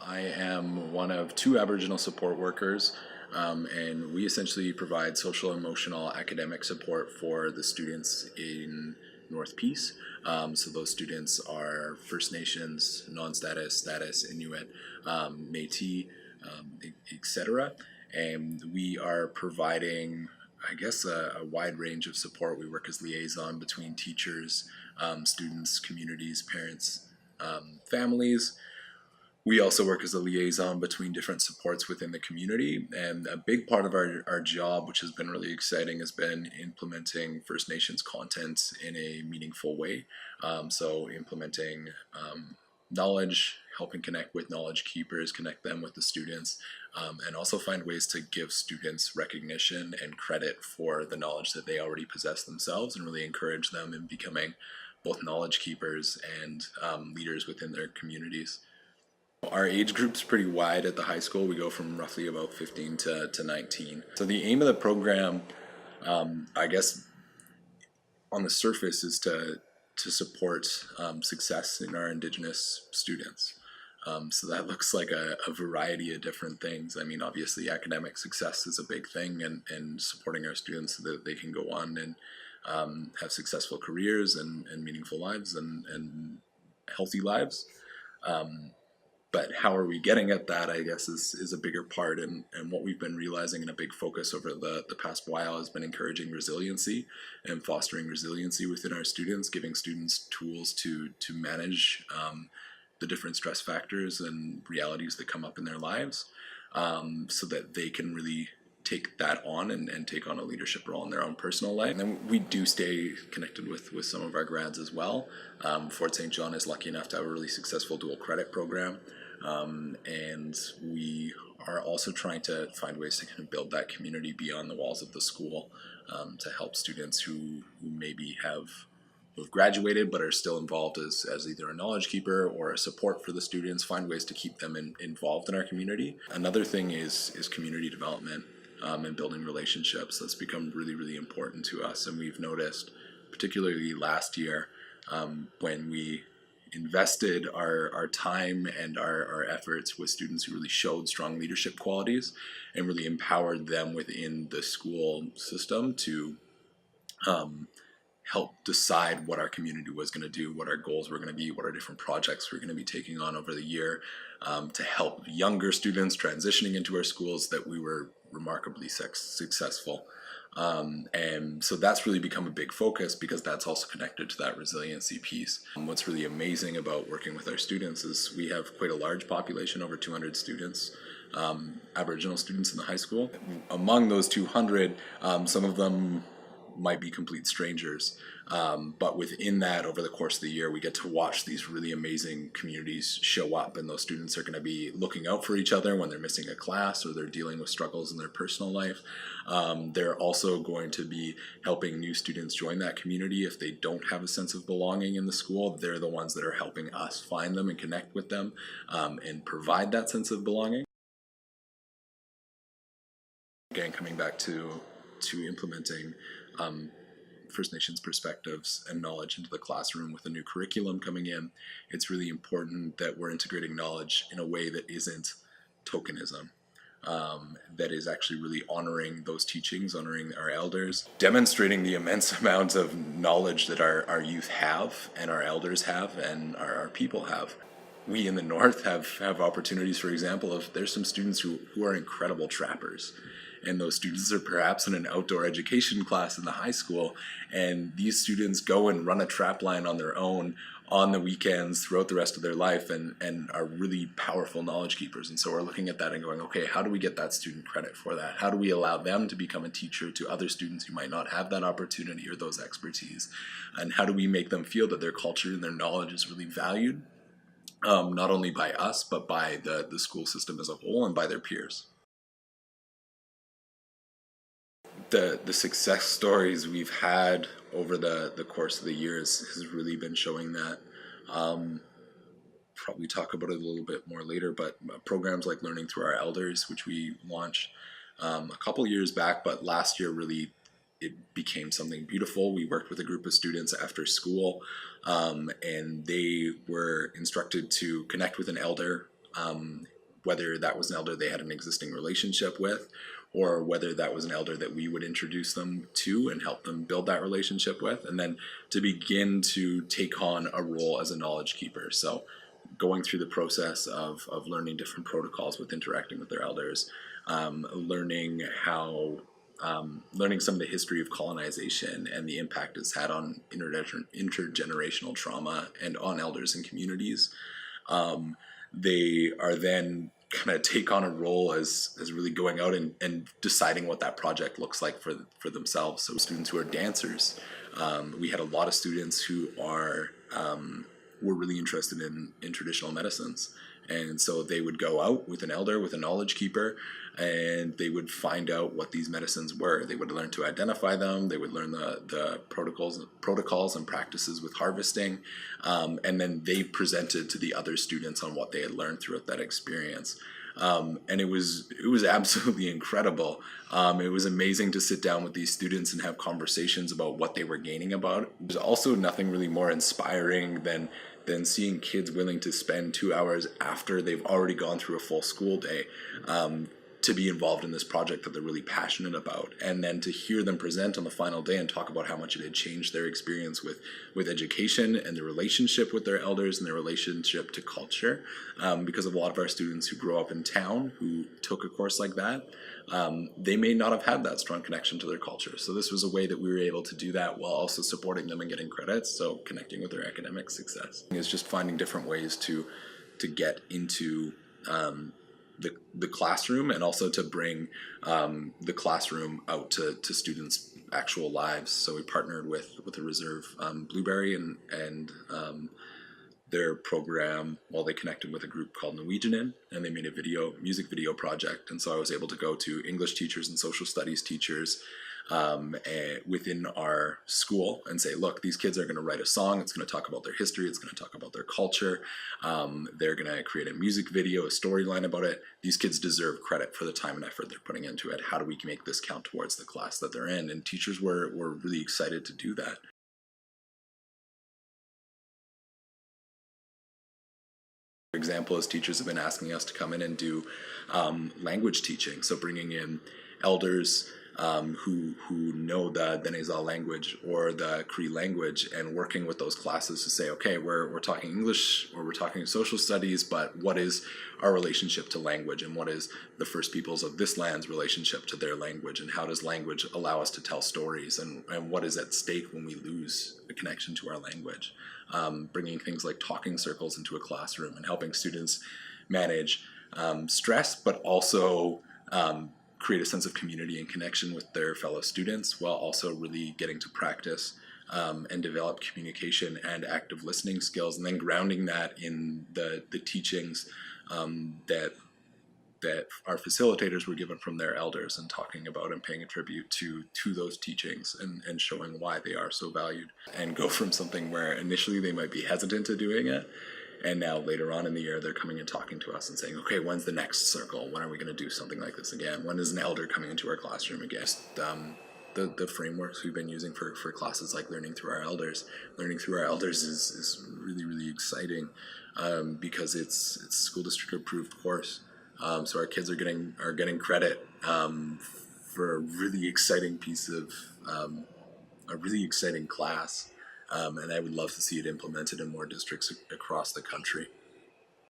I am one of two Aboriginal support workers, and we essentially provide social, emotional, academic support for the students in North Peace. So those students are First Nations, non-status, status, Inuit, Métis, etc. And we are providing, I guess, a wide range of support. We work as liaison between teachers, students, communities, parents, families. We also work as a liaison between different supports within the community. And a big part of our job, which has been really exciting, has been implementing First Nations content in a meaningful way. So implementing knowledge, helping connect with knowledge keepers, connect them with the students, and also find ways to give students recognition and credit for the knowledge that they already possess themselves, and really encourage them in becoming both knowledge keepers and leaders within their communities. Our age group's pretty wide at the high school. We go from roughly about 15 to 19. So the aim of the program, I guess, on the surface is to support success in our Indigenous students. So that looks like a variety of different things. I mean, obviously academic success is a big thing, and supporting our students so that they can go on and have successful careers and meaningful lives and healthy lives. But how are we getting at that, I guess, is a bigger part. And what we've been realizing, and a big focus over the past while, has been encouraging resiliency and fostering resiliency within our students, giving students tools to manage the different stress factors and realities that come up in their lives, so that they can really take that on and take on a leadership role in their own personal life. And then we do stay connected with some of our grads as well. Fort St. John is lucky enough to have a really successful dual credit program. And we are also trying to find ways to kind of build that community beyond the walls of the school, to help students who maybe who've graduated but are still involved as either a knowledge keeper or a support for the students, find ways to keep them involved in our community. Another thing is community development, and building relationships. That's become really, really important to us. And we've noticed, particularly last year, when we invested our time and our efforts with students who really showed strong leadership qualities and really empowered them within the school system to help decide what our community was going to do, what our goals were going to be, what our different projects we're going to be taking on over the year, to help younger students transitioning into our schools, that we were remarkably successful. And so that's really become a big focus, because that's also connected to that resiliency piece. What's really amazing about working with our students is we have quite a large population, over 200 students, Aboriginal students in the high school. Among those 200, some of them might be complete strangers, but within that, over the course of the year, we get to watch these really amazing communities show up, and those students are going to be looking out for each other when they're missing a class or they're dealing with struggles in their personal life. They're also going to be helping new students join that community if they don't have a sense of belonging in the school. They're the ones that are helping us find them and connect with them, and provide that sense of belonging. Again, coming back to implementing First Nations perspectives and knowledge into the classroom with a new curriculum coming in, it's really important that we're integrating knowledge in a way that isn't tokenism, that is actually really honoring those teachings, honoring our elders, demonstrating the immense amount of knowledge that our youth have, and our elders have, and our people have. We in the North have opportunities, for example, of there's some students who are incredible trappers. And those students are perhaps in an outdoor education class in the high school, and these students go and run a trap line on their own on the weekends throughout the rest of their life, and are really powerful knowledge keepers. And so we're looking at that and going, okay, how do we get that student credit for that? How do we allow them to become a teacher to other students who might not have that opportunity or those expertise? And how do we make them feel that their culture and their knowledge is really valued, not only by us, but by the school system as a whole and by their peers? The success stories we've had over the course of the years has really been showing that. Probably talk about it a little bit more later, but programs like Learning Through Our Elders, which we launched a couple years back, but last year really it became something beautiful. We worked with a group of students after school, and they were instructed to connect with an elder whether that was an elder they had an existing relationship with, or whether that was an elder that we would introduce them to and help them build that relationship with, and then to begin to take on a role as a knowledge keeper. So going through the process of learning different protocols with interacting with their elders, learning learning some of the history of colonization and the impact it's had on intergenerational trauma and on elders and communities. They are then kind of take on a role as really going out and deciding what that project looks like for themselves. So students who are dancers, we had a lot of students who were really interested in traditional medicines. And so they would go out with an elder, with a knowledge keeper, and they would find out what these medicines were. They would learn to identify them. They would learn the protocols and practices with harvesting. And then they presented to the other students on what they had learned throughout that experience. And it was absolutely incredible. It was amazing to sit down with these students and have conversations about what they were gaining about. There's also nothing really more inspiring than seeing kids willing to spend 2 hours after they've already gone through a full school day to be involved in this project that they're really passionate about, and then to hear them present on the final day and talk about how much it had changed their experience with education and the relationship with their elders and their relationship to culture, because a lot of our students who grow up in town who took a course like that, they may not have had that strong connection to their culture. So this was a way that we were able to do that while also supporting them and getting credits, so connecting with their academic success. It's just finding different ways to get into the classroom, and also to bring the classroom out to students' actual lives. So we partnered with the Reserve Blueberry and their program. Well, they connected with a group called Norwegian, and they made a music video project. And so I was able to go to English teachers and social studies teachers within our school and say, look, these kids are going to write a song. It's going to talk about their history. It's going to talk about their culture. They're going to create a music video, a storyline about it. These kids deserve credit for the time and effort they're putting into it. How do we make this count towards the class that they're in? And teachers were really excited to do that. For example, is teachers have been asking us to come in and do language teaching. So bringing in elders who know the Denizal language or the Cree language, and working with those classes to say, okay, we're talking English or we're talking social studies, but what is our relationship to language, and what is the First Peoples of this land's relationship to their language, and how does language allow us to tell stories, and what is at stake when we lose a connection to our language. Bringing things like talking circles into a classroom and helping students manage stress, but also create a sense of community and connection with their fellow students, while also really getting to practice and develop communication and active listening skills, and then grounding that in the teachings that our facilitators were given from their elders, and talking about and paying a tribute to those teachings, and showing why they are so valued, and go from something where initially they might be hesitant to doing it, and now later on in the year they're coming and talking to us and saying, okay, when's the next circle? When are we going to do something like this again? When is an elder coming into our classroom again? The frameworks we've been using for classes like Learning Through Our Elders. Learning Through Our Elders is really, really exciting because it's a school district approved course. So our kids are getting credit for a really exciting piece of a really exciting class, and I would love to see it implemented in more districts across the country.